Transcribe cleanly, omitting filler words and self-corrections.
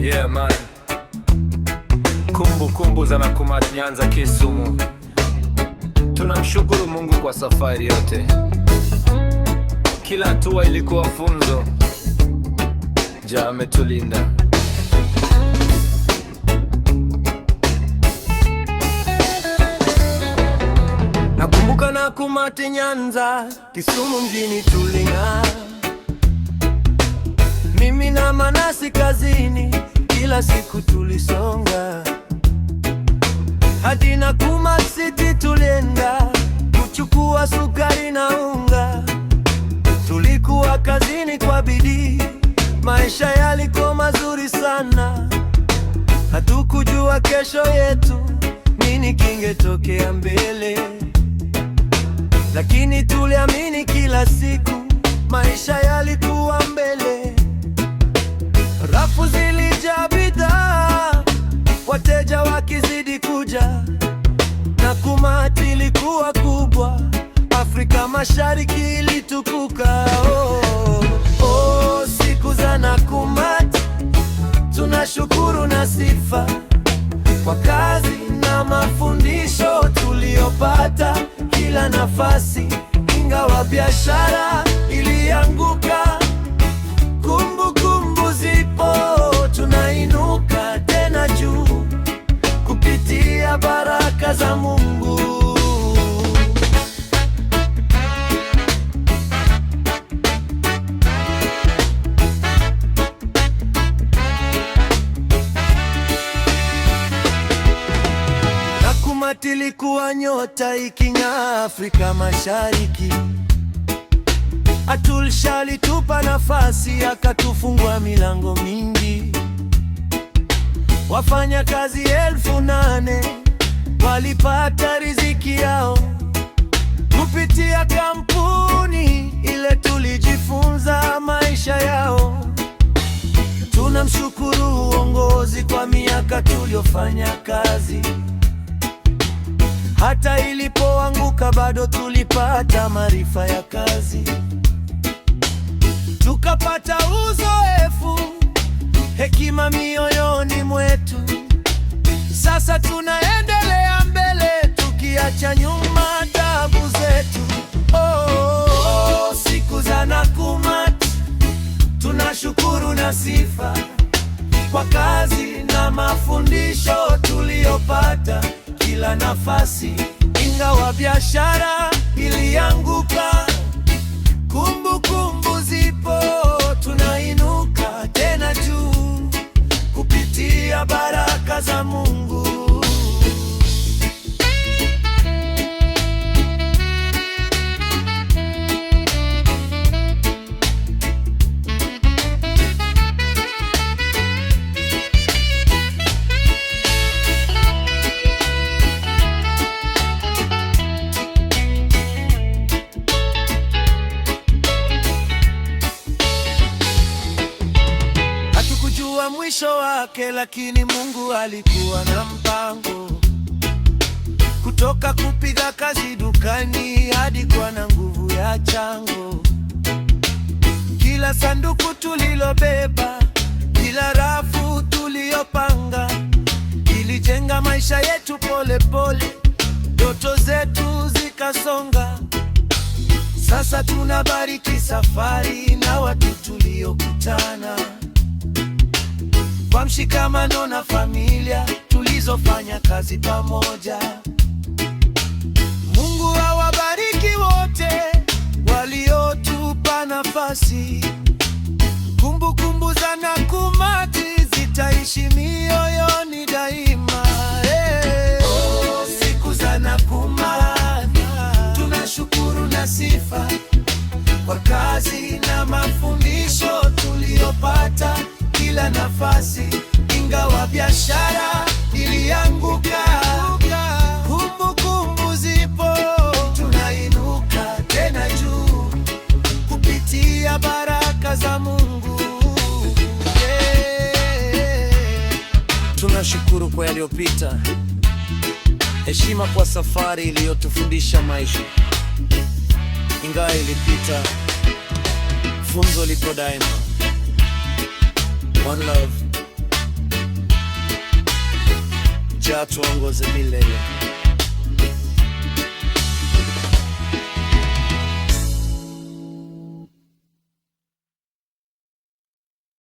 Yeah man, kumbu za Nakumatt Nyanza Kisumu. Tunamshukuru Mungu kwa safari yote, kila hatua ilikuwa funzo. Jah ametulinda. Nakumbuka Nakumatt Nyanza Kisumu mjini tuling'aa, mimi na Manasi kazini, kila siku tulisonga hadi Nakumatt City tulienda kuchukua sukari na unga. Tulikuwa kazini kwa bidii, maisha yalikuwa mazuri sana. Hatukujua kesho yetu nini kingetokea mbele, lakini tuliamini kila siku maisha yalikuwa mbele. Rafu zilijaa bidhaa, wateja wakizidi kuja. Nakumatt ilikuwa kubwa, Afrika Mashariki ilitukuka. Siku za Nakumatt, tunashukuru na sifa kwa kazi na mafundisho tuliyopata kila nafasi. Ingawa biashara ilianguka, kumbukumbu zipo, tunainuka tena juu kupitia baraka za Mungu. Nakumatt ilikuwa nyota iking'aa Afrika Mashariki. Atul Shah alitupa nafasi, akatufungua milango mingi. Wafanya kazi 8,000 walipata riziki yao kupitia kampuni ile. Tulijifunza maisha yao. Tunamshukuru uongozi kwa miaka tuliofanya kazi. Hata ilipoanguka bado tulipata maarifa ya kazi, tukapata uzoefu, hekima mioyoni mwetu. Sasa tunaendelea mbele, tukiacha nyuma taabu zetu. Siku za Nakumatt, tunashukuru na sifa kwa kazi na mafundisho tuliyopata kila nafasi. Ingawa biashara ilianguka, kumbukumbu zipo, tunainuka tena juu kupitia baraka za Mungu. Mwisho wake, lakini Mungu alikuwa na mpango. Kutoka kupiga kazi dukani hadi kuwa na nguvu ya chango. Kila sanduku tulilobeba, kila rafu tuliyopanga, ilijenga maisha yetu pole pole, ndoto zetu zikasonga. Sasa tunabariki safari na watu tuliokutana, kwa mshikamano na familia tulizofanya kazi pamoja. Mungu awabariki wote waliotupa nafasi. Kumbukumbu za Nakumatt zitaishi mioyoni daima. Siku za Nakumatt, tunashukuru na sifa kwa kazi na mafundisho tuliyopata kila nafasi. Ingawa biashara ilianguka, kumbukumbu zipo, tunainuka tena juu kupitia baraka za Mungu. Tunashukuru kwa yaliyopita, heshima kwa safari iliyotufundisha maisha. Ingawa ilipita, funzo liko daima. One love. Jah tuongoze milele.